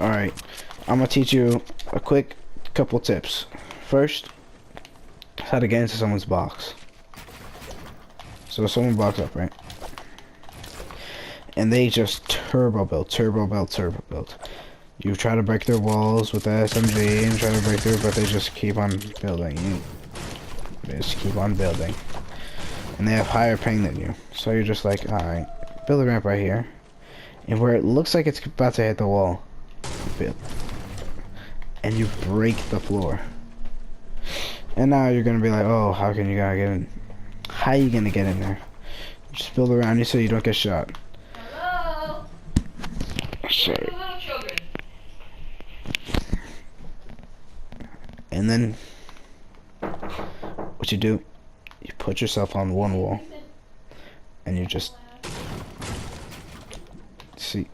Alright, I'm gonna teach you a quick couple tips. First, how to get into someone's box. So someone blocks up, right? And they just turbo build. You try to break their walls with the SMG and try to break through, but they just keep on building. They just keep on building. And they have higher ping than you. So you're just like, alright, build a ramp right here. And where it looks like it's about to hit the wall, build. And you break the floor. And now you're gonna be like, oh, how can you get in? How are you gonna get in there? Just build around you so you don't get shot. Hello? Sorry. Little children. And then what you do, you put yourself on one wall and you just see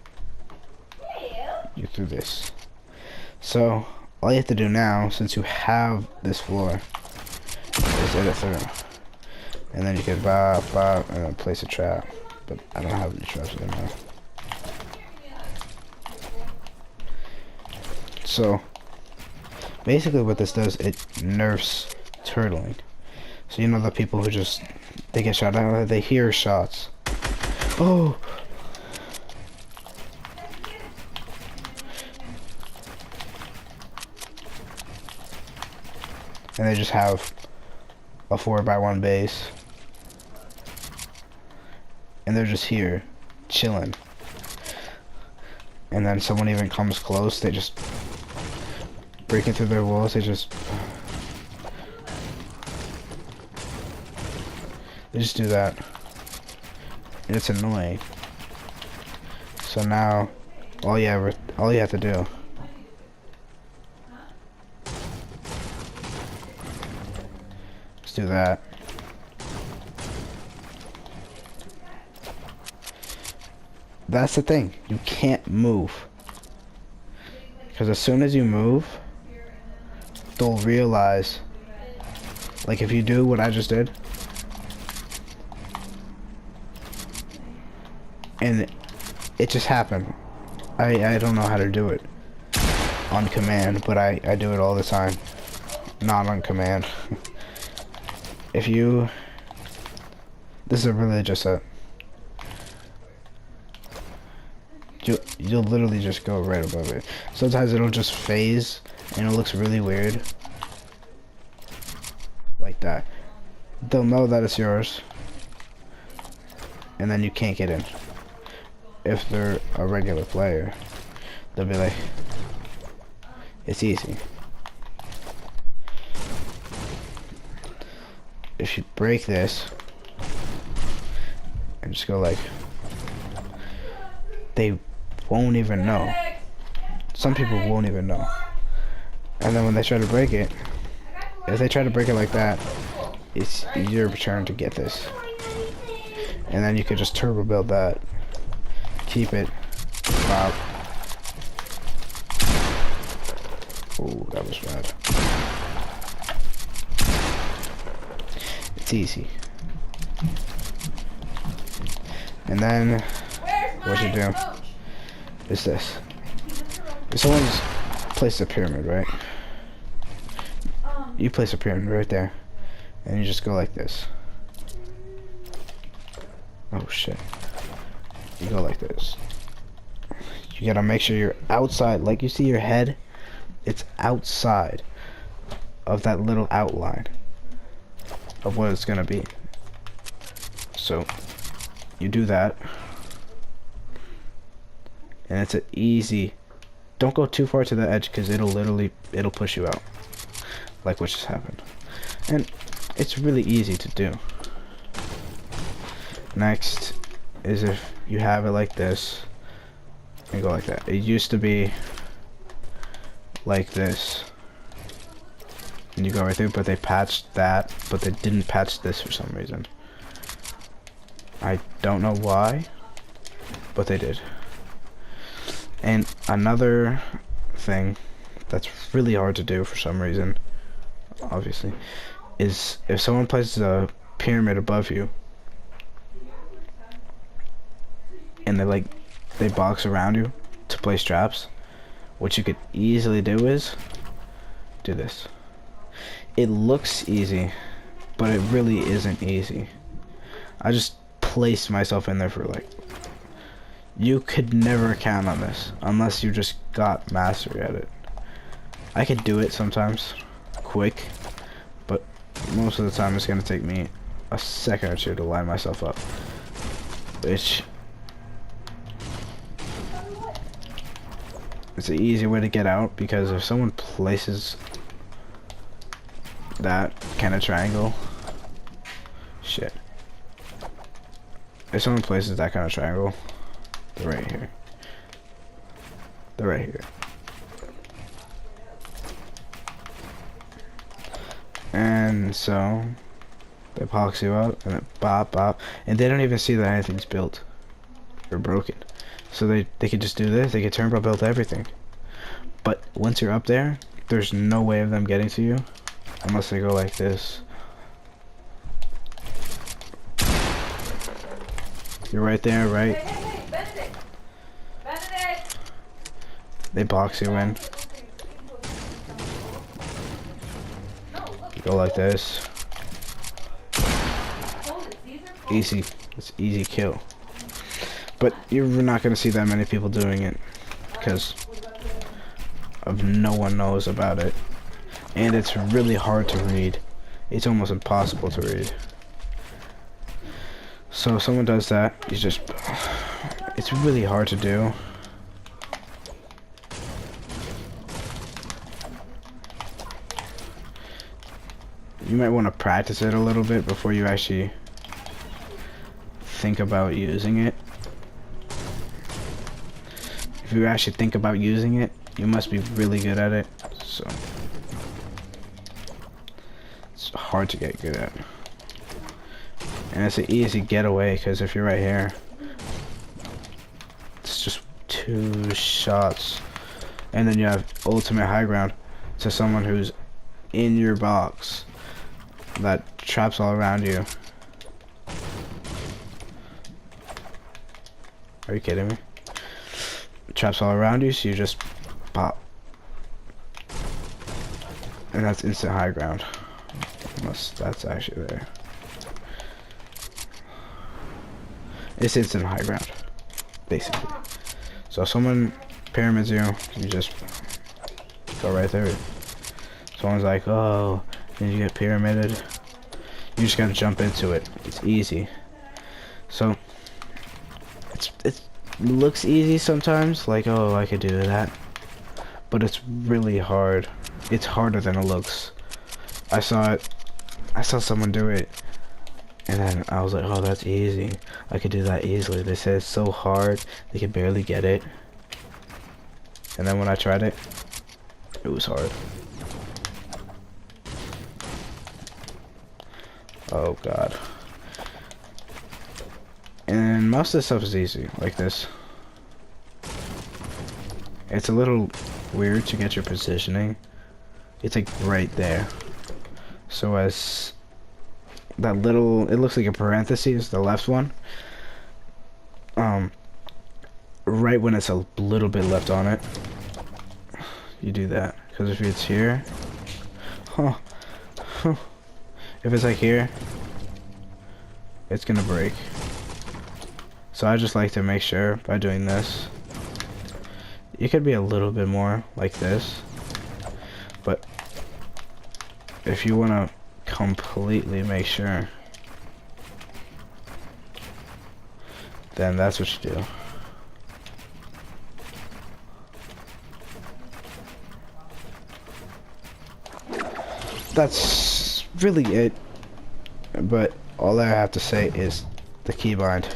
you do this. So all you have to do now, since you have this floor, is hit it through. And then you can bop, and then place a trap. But I don't have any traps anymore. So basically what this does, it nerfs turtling. So you know the people who just, they get shot out, they hear shots. Oh! And they just have a 4x1 base. And they're just here, chilling. And then someone even comes close, they just breaking through their walls, they just do that. And it's annoying. So now all you have to do is do that. That's the thing, you can't move. Because as soon as you move, they'll realize, like if you do what I just did, and it just happened. I don't know how to do it on command, but I do it all the time. Not on command. If you, this is really just a, you'll literally just go right above it. Sometimes it'll just phase and it looks really weird. Like that. They'll know that it's yours. And then you can't get in. If they're a regular player, they'll be like, it's easy. If you break this and just go like, they won't even know. Some people won't even know. And then when they try to break it, if they try to break it like that, it's your turn to get this. And then you could just turbo build that. Keep it. Pop. Oh, that was bad. It's easy. And then what you do is this. If someone's placed a pyramid, right? You place a pyramid right there. And you just go like this. Oh shit. You go like this. You gotta make sure you're outside. Like you see your head, it's outside of that little outline of what it's gonna be. So you do that. And it's an easy, don't go too far to the edge because it'll push you out. Like what just happened. And it's really easy to do. Next is if you have it like this and go like that. It used to be like this. And you go right through, but they patched that, but they didn't patch this for some reason. I don't know why, but they did. And another thing that's really hard to do for some reason, obviously, is if someone places a pyramid above you and they box around you to place traps, what you could easily do is do this. It looks easy, but it really isn't easy. I just placed myself in there for like, you could never count on this unless you just got mastery at it. I could do it sometimes quick, but most of the time it's gonna take me a second or two to line myself up, which it's an easy way to get out, because if someone places that kind of triangle, shit, if someone places that kind of triangle, they're right here, they're right here, and so they box you out and it bop bop, and they don't even see that anything's built or broken. So they could just do this, they could turbo build everything. But once you're up there, there's no way of them getting to you unless they go like this. You're right there, right? Hey, Benedict! Benedict! They box you in. You go like this. Easy. It's easy kill. But you're not gonna see that many people doing it because of no one knows about it, and it's really hard to read. It's almost impossible to read. So if someone does that, you just, it's really hard to do. You might want to practice it a little bit before you actually think about using it. If you actually think about using it, you must be really good at it. So it's hard to get good at. And it's an easy getaway, because if you're right here, it's just 2 shots. And then you have ultimate high ground to someone who's in your box that traps all around you. Are you kidding me? Traps all around you, so you just pop. And that's instant high ground. Unless that's actually there. It's instant high ground, basically. So if someone pyramids you, you just go right there. Someone's like, oh, did you get pyramided? You just gotta jump into it. It's easy. So it looks easy sometimes, like, oh, I could do that, but it's really hard. It's harder than it looks. I saw someone do it, and then I was like, oh, that's easy, I could do that easily. They said it's so hard, they could barely get it. And then when I tried it, it was hard. Oh god. And most of the stuff is easy, like this. It's a little weird to get your positioning. It's like right there. So as that little, it looks like a parenthesis, the left one. Right when it's a little bit left on it, you do that. Because if it's here, if it's like here, it's gonna break. So I just like to make sure by doing this. You could be a little bit more like this, but if you want to completely make sure, then that's what you do. That's really it, but all I have to say is the keybind.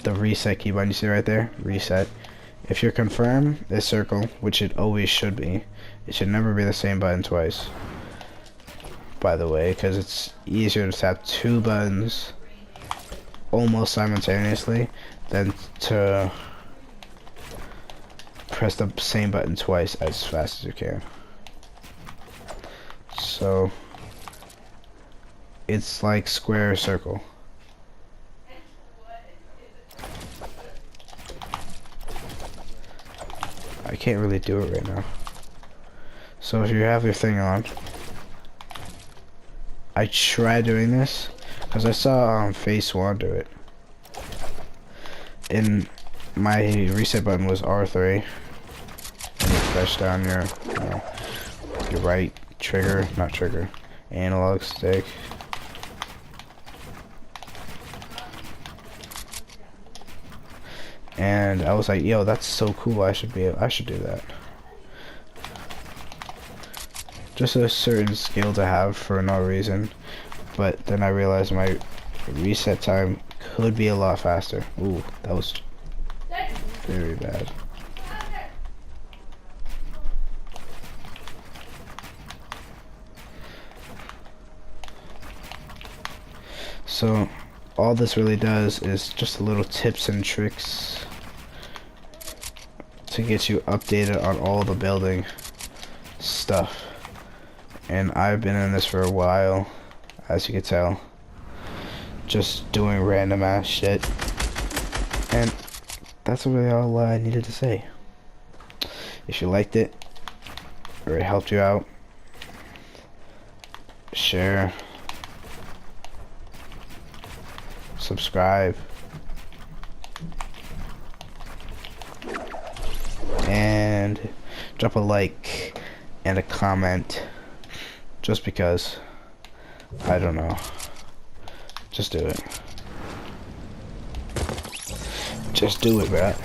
The reset keybind, you see right there? Reset. If you're confirmed, it's circle, which it always should be. It should never be the same button twice, by the way, because it's easier to tap 2 buttons almost simultaneously than to press the same button twice as fast as you can. So it's like square or circle. I can't really do it right now. So if you have your thing on, I tried doing this because I saw Phase 1 do it. And my reset button was R3. And you press down your right trigger, not trigger, analog stick. And I was like, yo, that's so cool. I should do that. Just a certain skill to have for no reason. But then I realized my reset time could be a lot faster. Ooh, that was very bad. So all this really does is just a little tips and tricks to get you updated on all the building stuff. And I've been in this for a while, as you can tell, just doing random ass shit. And that's really all I needed to say. If you liked it, or it helped you out, share, subscribe, and drop a like and a comment, just because. I don't know. Just do it. Just do it, Brad.